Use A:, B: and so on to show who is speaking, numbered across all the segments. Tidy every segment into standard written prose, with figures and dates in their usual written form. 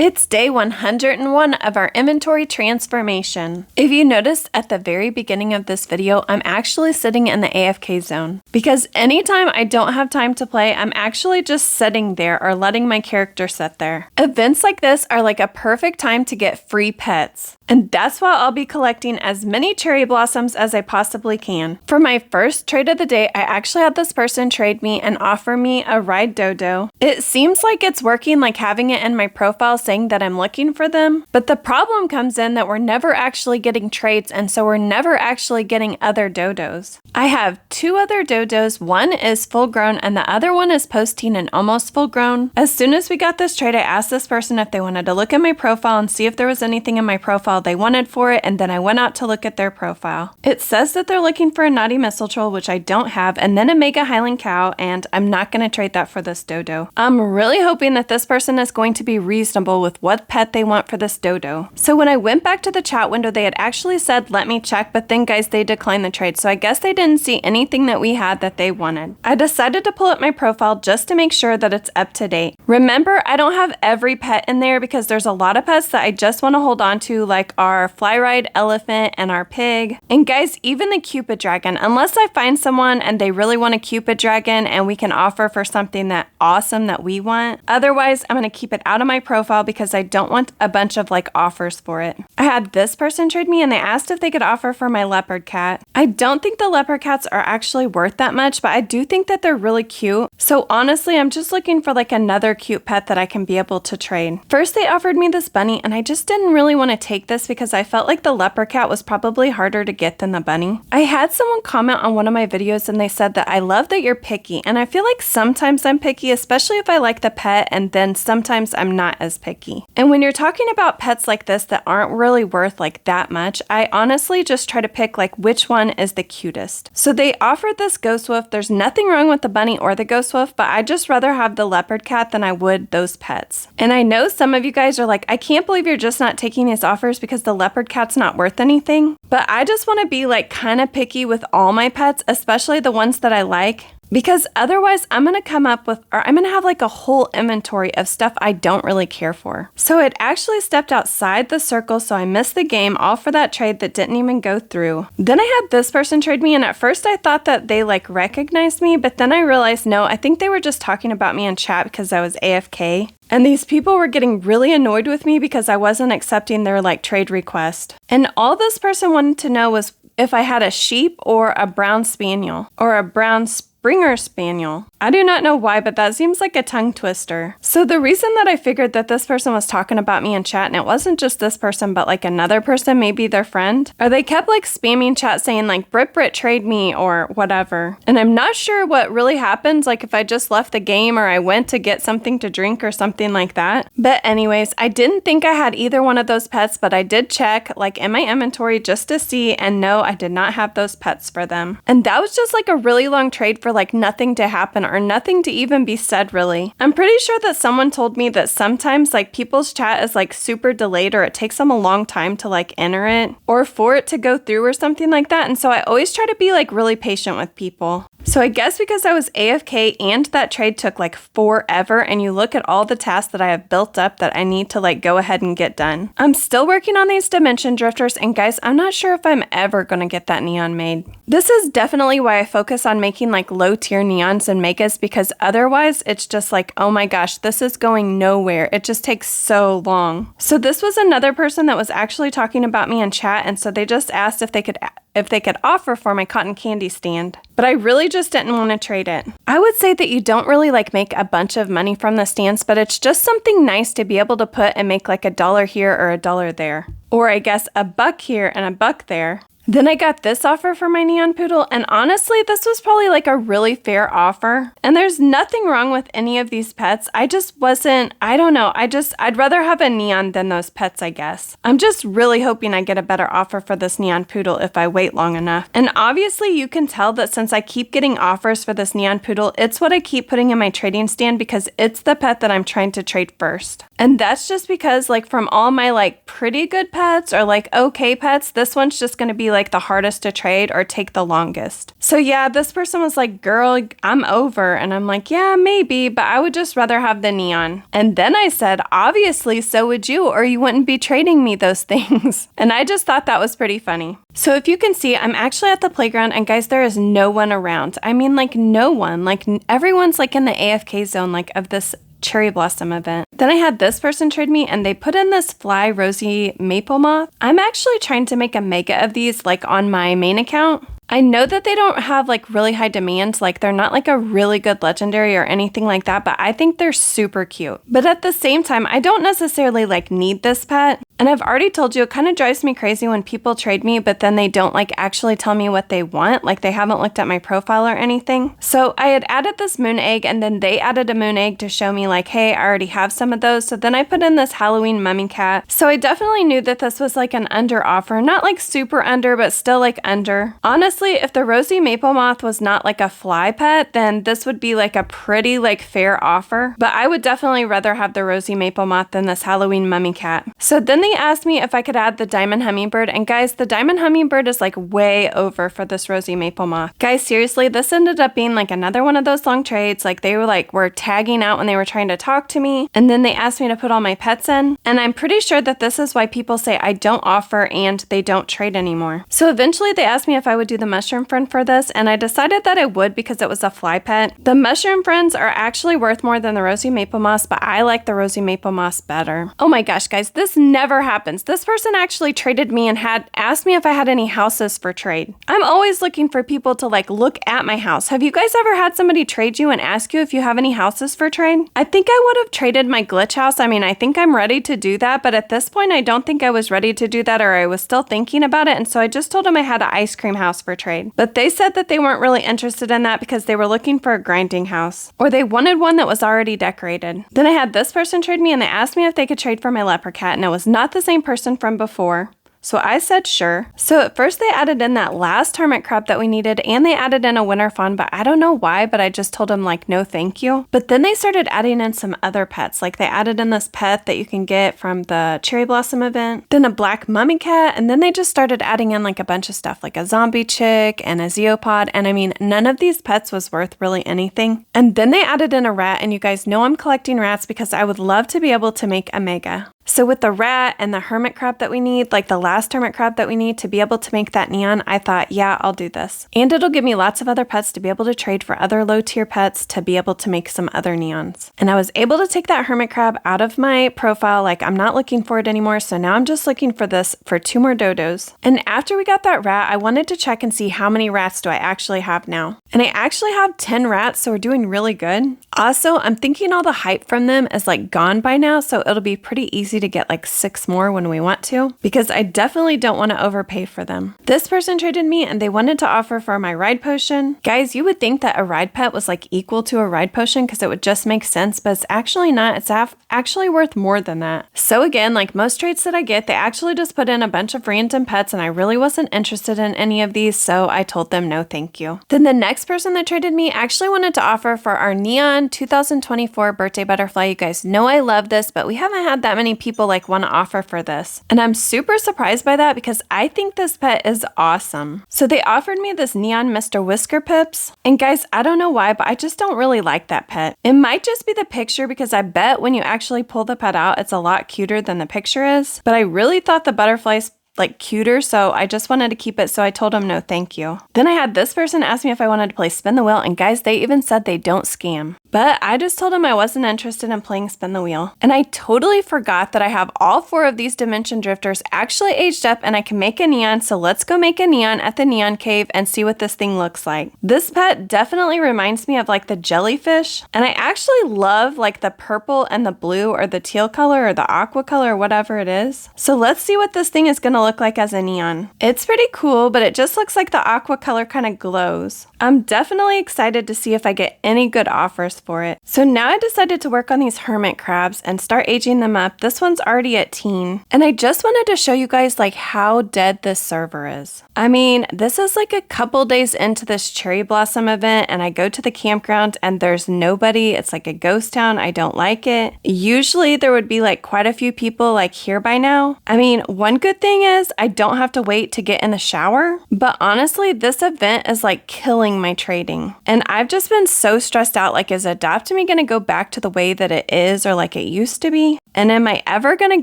A: It's day 101 of our inventory transformation. If you noticed at the very beginning of this video, I'm actually sitting in the AFK zone. Because anytime I don't have time to play, I'm actually just sitting there or letting my character sit there. Events like this are like a perfect time to get free pets. And that's why I'll be collecting as many cherry blossoms as I possibly can. For my first trade of the day, I actually had this person trade me and offer me a ride dodo. It seems like it's working, like having it in my profile saying that I'm looking for them. But the problem comes in that we're never actually getting trades, and so we're never actually getting other dodos. I have two other dodos. One is full grown and the other one is posting and almost full grown. As soon as we got this trade, I asked this person if they wanted to look at my profile and see if there was anything in my profile they wanted for it, and then I went out to look at their profile. It says that they're looking for a naughty mistletoe, which I don't have, and then a mega highland cow, and I'm not going to trade that for this dodo. I'm really hoping that this person is going to be reasonable with what pet they want for this dodo. So when I went back to the chat window, they had actually said let me check, but then guys, they declined the trade, so I guess they didn't see anything that we had that they wanted. I decided to pull up my profile just to make sure that it's up to date. Remember, I don't have every pet in there because there's a lot of pets that I just want to hold on to, like our fly ride elephant and our pig. And guys, even the Cupid dragon, unless I find someone and they really want a Cupid dragon and we can offer for something that awesome that we want. Otherwise, I'm going to keep it out of my profile because I don't want a bunch of like offers for it. I had this person trade me and they asked if they could offer for my leopard cat. I don't think the leopard cats are actually worth that much, but I do think that they're really cute. So honestly, I'm just looking for like another cute pet that I can be able to trade. First, they offered me this bunny and I just didn't really want to take this because I felt like the leopard cat was probably harder to get than the bunny. I had someone comment on one of my videos and they said that I love that you're picky, and I feel like sometimes I'm picky, especially if I like the pet, and then sometimes I'm not as picky. And when you're talking about pets like this that aren't really worth like that much, I honestly just try to pick like which one is the cutest. So they offered this ghost wolf. There's nothing wrong with the bunny or the ghost wolf, but I just rather have the leopard cat than I would those pets. And I know some of you guys are like, I can't believe you're just not taking these offers because the leopard cat's not worth anything. But I just want to be like kind of picky with all my pets, especially the ones that I like. Because otherwise I'm going to have like a whole inventory of stuff I don't really care for. So it actually stepped outside the circle, so I missed the game all for that trade that didn't even go through. Then I had this person trade me, and at first I thought that they like recognized me, but then I realized no, I think they were just talking about me in chat because I was AFK. And these people were getting really annoyed with me because I wasn't accepting their like trade request. And all this person wanted to know was if I had a sheep or a brown spaniel or a brown Springer Spaniel. I do not know why, but that seems like a tongue twister. So the reason that I figured that this person was talking about me in chat, and it wasn't just this person, but like another person, maybe their friend, or they kept like spamming chat saying like Brit trade me or whatever. And I'm not sure what really happens, like if I just left the game or I went to get something to drink or something like that. But anyways, I didn't think I had either one of those pets, but I did check like in my inventory just to see, and no, I did not have those pets for them. And that was just like a really long trade for like nothing to happen or nothing to even be said really. I'm pretty sure that someone told me that sometimes like people's chat is like super delayed, or it takes them a long time to like enter it or for it to go through or something like that. And so I always try to be like really patient with people. So I guess because I was AFK and that trade took like forever, and you look at all the tasks that I have built up that I need to like go ahead and get done. I'm still working on these dimension drifters, and guys, I'm not sure if I'm ever gonna get that neon made. This is definitely why I focus on making like low tier neons and megas, because otherwise it's just like, oh my gosh, this is going nowhere. It just takes so long. So this was another person that was actually talking about me in chat, and so they just asked if they could offer for my cotton candy stand. But I really just didn't want to trade it. I would say that you don't really like make a bunch of money from the stands, but it's just something nice to be able to put and make like $1 here or $1 there. Or I guess $1 here and $1 there. Then I got this offer for my neon poodle, and honestly, this was probably like a really fair offer. And there's nothing wrong with any of these pets. I just wasn't, I don't know, I'd rather have a neon than those pets, I guess. I'm just really hoping I get a better offer for this neon poodle if I wait long enough. And obviously you can tell that since I keep getting offers for this neon poodle, it's what I keep putting in my trading stand because it's the pet that I'm trying to trade first. And that's just because like from all my like pretty good pets or like okay pets, this one's just going to be be like the hardest to trade or take the longest. So yeah, this person was like, girl, I'm over. And I'm like, yeah, maybe, but I would just rather have the neon. And then I said, obviously, so would you, or you wouldn't be trading me those things. And I just thought that was pretty funny. So if you can see, I'm actually at the playground, and guys, there is no one around. I mean, like no one, like everyone's like in the AFK zone, like of this cherry blossom event. Then I had this person trade me, and they put in this fly rosy maple moth. I'm actually trying to make a mega of these like on my main account. I know that they don't have like really high demand, like they're not like a really good legendary or anything like that, but I think they're super cute. But at the same time, I don't necessarily like need this pet. And I've already told you, it kind of drives me crazy when people trade me, but then they don't like actually tell me what they want. Like they haven't looked at my profile or anything. So I had added this moon egg, and then they added a moon egg to show me like, hey, I already have some of those. So then I put in this Halloween mummy cat. So I definitely knew that this was like an under offer, not like super under, but still like under. Honestly, if the rosy maple moth was not like a fly pet, then this would be like a pretty like fair offer. But I would definitely rather have the rosy maple moth than this Halloween mummy cat. So then they asked me if I could add the diamond hummingbird, and guys, the diamond hummingbird is like way over for this rosy maple moth. Guys, seriously, this ended up being like another one of those long trades. Like they were tagging out when they were trying to talk to me, and then they asked me to put all my pets in. And I'm pretty sure that this is why people say I don't offer and they don't trade anymore. So eventually they asked me if I would do the mushroom friend for this, and I decided that I would because it was a fly pet. The mushroom friends are actually worth more than the rosy maple moss, but I like the rosy maple moss better. Oh my gosh, guys, this never happens. This person actually traded me and had asked me if I had any houses for trade. I'm always looking for people to like look at my house. Have you guys ever had somebody trade you and ask you if you have any houses for trade? I think I would have traded my glitch house. I mean, I think I'm ready to do that, but at this point, I don't think I was ready to do that, or I was still thinking about it, and so I just told them I had an ice cream house for trade. But they said that they weren't really interested in that because they were looking for a grinding house, or they wanted one that was already decorated. Then I had this person trade me, and they asked me if they could trade for my leopard cat, and it was not the same person from before. So I said sure. So at first they added in that last hermit crab that we needed, and they added in a winter fawn, but I don't know why, but I just told them like, no thank you. But then they started adding in some other pets. Like they added in this pet that you can get from the cherry blossom event, then a black mummy cat, and then they just started adding in like a bunch of stuff like a zombie chick and a zeopod. And I mean, none of these pets was worth really anything. And then they added in a rat, and you guys know I'm collecting rats because I would love to be able to make a mega. So with the rat and the hermit crab that we need, like the last hermit crab that we need to be able to make that neon, I thought, yeah, I'll do this. And it'll give me lots of other pets to be able to trade for other low tier pets to be able to make some other neons. And I was able to take that hermit crab out of my profile. Like I'm not looking for it anymore. So now I'm just looking for this for 2 more dodos. And after we got that rat, I wanted to check and see how many rats do I actually have now. And I actually have 10 rats, so we're doing really good. Also, I'm thinking all the hype from them is like gone by now, so it'll be pretty easy to get like 6 more when we want to, because I definitely don't want to overpay for them. This person traded me, and they wanted to offer for my ride potion. Guys, you would think that a ride pet was like equal to a ride potion because it would just make sense, but it's actually not. It's actually worth more than that. So again, like most trades that I get, they actually just put in a bunch of random pets, and I really wasn't interested in any of these, so I told them no thank you. Then the next person that traded me actually wanted to offer for our neon 2024 birthday butterfly. You guys know I love this, but we haven't had that many people like want to offer for this. And I'm super surprised by that because I think this pet is awesome. So they offered me this neon Mr. Whisker Pips. And guys, I don't know why, but I just don't really like that pet. It might just be the picture because I bet when you actually pull the pet out, it's a lot cuter than the picture is. But I really thought the butterflies like cuter, so I just wanted to keep it, so I told them no thank you. Then I had this person ask me if I wanted to play spin the wheel, and guys, they even said they don't scam. But I just told them I wasn't interested in playing spin the wheel. And I totally forgot that I have all 4 of these dimension drifters actually aged up, and I can make a neon, so let's go make a neon at the neon cave and see what this thing looks like. This pet definitely reminds me of like the jellyfish, and I actually love like the purple and the blue or the teal color or the aqua color or whatever it is. So let's see what this thing is gonna look like as a neon. It's pretty cool, but it just looks like the aqua color kind of glows. I'm definitely excited to see if I get any good offers for it. So now I decided to work on these hermit crabs and start aging them up. This one's already at teen. And I just wanted to show you guys like how dead this server is. I mean, this is like a couple days into this cherry blossom event, and I go to the campground and there's nobody. It's like a ghost town. I don't like it. Usually there would be like quite a few people like here by now. I mean, one good thing is I don't have to wait to get in the shower. But honestly, this event is like killing my trading. And I've just been so stressed out. Like, is Adoptme going to go back to the way that it is or like it used to be? And am I ever going to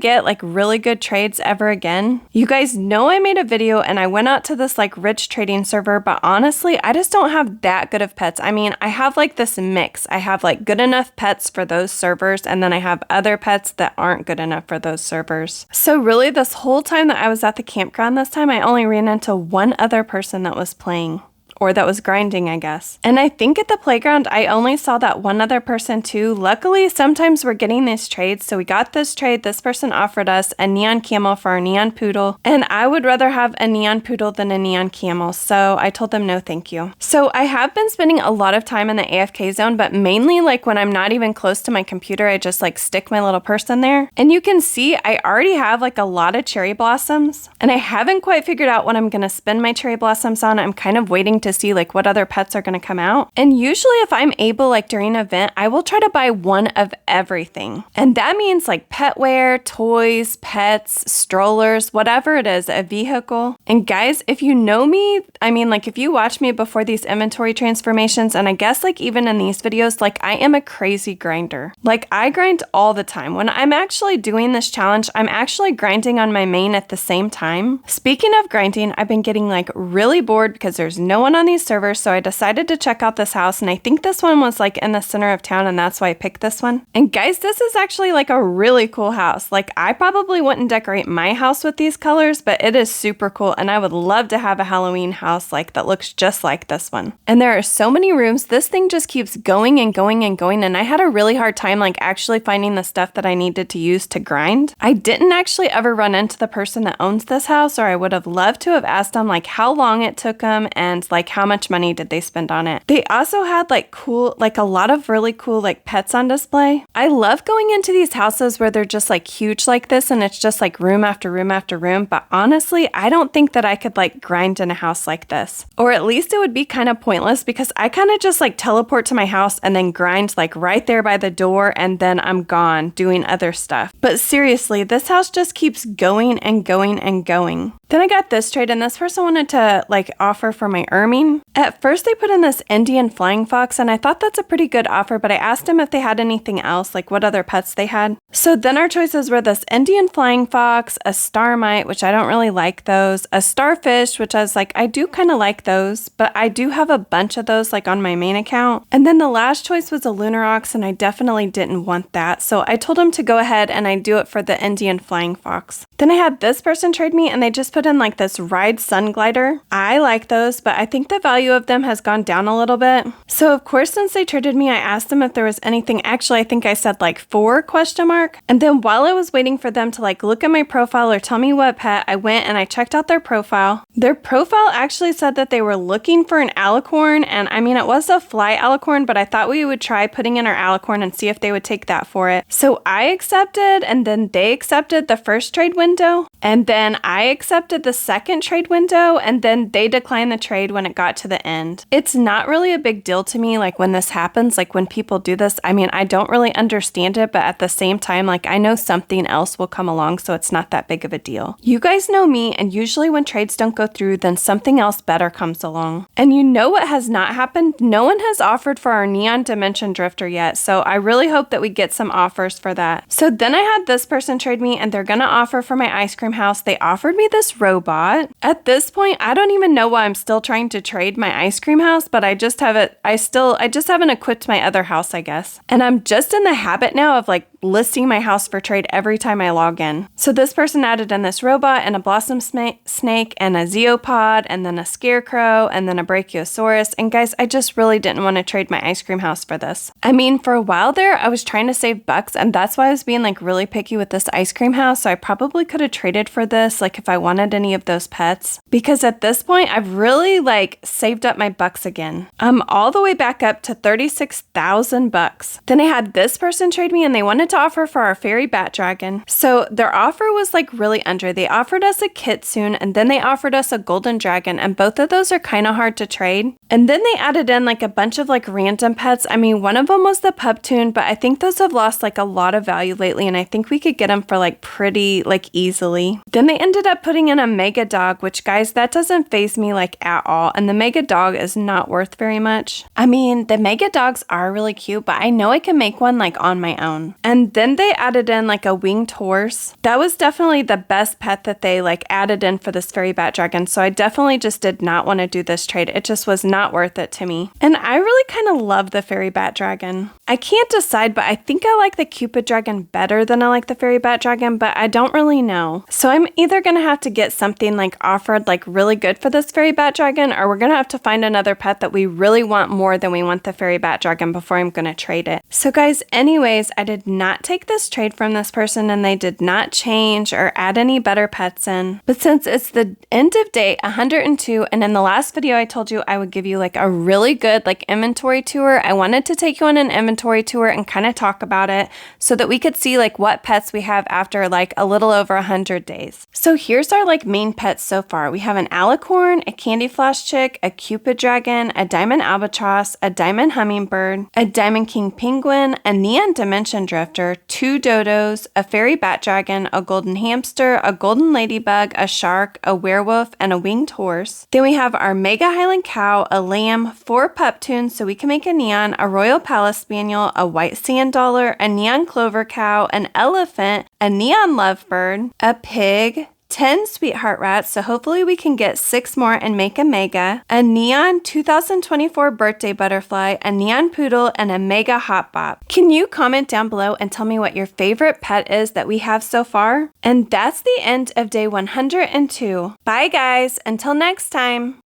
A: get like really good trades ever again? You guys know I made a video and I went out to this like rich trading server, but honestly, I just don't have that good of pets. I mean, I have like this mix. I have like good enough pets for those servers, and then I have other pets that aren't good enough for those servers. So really, this whole time that I was at the campground this time, I only ran into one other person that was playing. Or that was grinding, I guess. And I think at the playground, I only saw that one other person too. Luckily, sometimes we're getting these trades. So we got this trade. This person offered us a neon camel for our neon poodle. And I would rather have a neon poodle than a neon camel. So I told them no, thank you. So I have been spending a lot of time in the AFK zone, but mainly like when I'm not even close to my computer, I just like stick my little person there. And you can see I already have like a lot of cherry blossoms. And I haven't quite figured out what I'm going to spend my cherry blossoms on. I'm kind of waiting to see like what other pets are going to come out. And usually if I'm able, like during an event, I will try to buy one of everything. And that means like petware, toys, pets, strollers, whatever it is, a vehicle. And guys, if you know me, I mean, like if you watch me before these inventory transformations, and I guess like even in these videos, like I am a crazy grinder. Like I grind all the time. When I'm actually doing this challenge, I'm actually grinding on my main at the same time. Speaking of grinding, I've been getting like really bored because there's no one on these servers, so I decided to check out this house, and I think this one was like in the center of town, and that's why I picked this one. And guys, this is actually like a really cool house. Like I probably wouldn't decorate my house with these colors, but it is super cool, and I would love to have a Halloween house like that looks just like this one. And there are so many rooms. This thing just keeps going and going and going, and I had a really hard time like actually finding the stuff that I needed to use to grind. I didn't actually ever run into the person that owns this house, or I would have loved to have asked them like how long it took them and like how much money did they spend on it. They also had like cool, like a lot of really cool like pets on display. I love going into these houses where they're just like huge like this and it's just like room after room after room, but honestly, I don't think that I could like grind in a house like this. Or at least it would be kind of pointless because I kind of just like teleport to my house and then grind like right there by the door and then I'm gone doing other stuff. But seriously, this house just keeps going and going and going. Then I got this trade, and this person wanted to like offer for my ermine. At first they put in this Indian flying fox, and I thought that's a pretty good offer, but I asked them if they had anything else, like what other pets they had. So then our choices were this Indian flying fox, a starmite, which I don't really like those, a starfish, which I was like, I do kind of like those, but I do have a bunch of those like on my main account. And then the last choice was a lunar ox, and I definitely didn't want that. So I told him to go ahead and I do it for the Indian flying fox. Then I had this person trade me, and they just put in like this ride sun glider. I like those, but I think the value of them has gone down a little bit. So of course, since they traded me, I asked them if there was anything. Actually, I think I said like 4 question mark. And then while I was waiting for them to like look at my profile or tell me what pet, I went and I checked out their profile. Their profile actually said that they were looking for an alicorn. And I mean, it was a fly alicorn, but I thought we would try putting in our alicorn and see if they would take that for it. So I accepted, and then they accepted the first trade window. And then I accepted the second trade window, and then they declined the trade when it got to the end. It's not really a big deal to me, like when this happens, like when people do this. I mean, I don't really understand it, but at the same time, like I know something else will come along, so it's not that big of a deal. You guys know me, and usually when trades don't go through, then something else better comes along. And you know what has not happened? No one has offered for our Neon Dimension Drifter yet, so I really hope that we get some offers for that. So then I had this person trade me, and they're gonna offer for my ice cream house. They offered me this robot. At this point, I don't even know why I'm still trying to trade my ice cream house, but I just have it. I just haven't equipped my other house, I guess. And I'm just in the habit now of like listing my house for trade every time I log in. So this person added in this robot and a blossom snake and a zeopod and then a scarecrow and then a brachiosaurus. And guys, I just really didn't want to trade my ice cream house for this. I mean, for a while there, I was trying to save bucks, and that's why I was being like really picky with this ice cream house. So I probably could have traded for this, like if I wanted any of those pets, because at this point, I've really like saved up my bucks again. I'm all the way back up to 36,000 bucks. Then I had this person trade me, and they wanted wanted to offer for our fairy bat dragon. So their offer was like really under. They offered us a kitsune and then they offered us a golden dragon, and both of those are kind of hard to trade. And then they added in like a bunch of like random pets. I mean, one of them was the Puptoon, but I think those have lost like a lot of value lately, and I think we could get them for like pretty like easily. Then they ended up putting in a mega dog, which guys, that doesn't faze me like at all, and the mega dog is not worth very much. I mean, the mega dogs are really cute, but I know I can make one like on my own. And then they added in like a winged horse. That was definitely the best pet that they like added in for this fairy bat dragon, so I definitely just did not want to do this trade. It just was not worth it to me. And I really kind of love the fairy bat dragon. I can't decide, but I think I like the Cupid dragon better than I like the fairy bat dragon, but I don't really know. So I'm either gonna have to get something like offered like really good for this fairy bat dragon, or we're gonna have to find another pet that we really want more than we want the fairy bat dragon before I'm gonna trade it. So guys, anyways, I did not take this trade from this person, and they did not change or add any better pets in. But since it's the end of day 102, and in the last video I told you I would give you like a really good like inventory tour, I wanted to take you on an inventory tour and kind of talk about it so that we could see like what pets we have after like a little over 100 days. So here's our like main pets so far. We have an alicorn, a candy floss chick, a Cupid dragon, a diamond albatross, a diamond hummingbird, a diamond king penguin, a neon dimension drifter, 2 dodos, a fairy bat dragon, a golden hamster, a golden ladybug, a shark, a werewolf, and a winged horse. Then we have our mega highland cow, a lamb, 4 Puptoons so we can make a neon, a royal palace spaniel, a white sand dollar, a neon clover cow, an elephant, a neon lovebird, a pig, 10 sweetheart rats, so hopefully we can get 6 more and make a mega, a neon 2024 birthday butterfly, a neon poodle, and a mega hot bop. Can you comment down below and tell me what your favorite pet is that we have so far? And that's the end of day 102. Bye guys, until next time.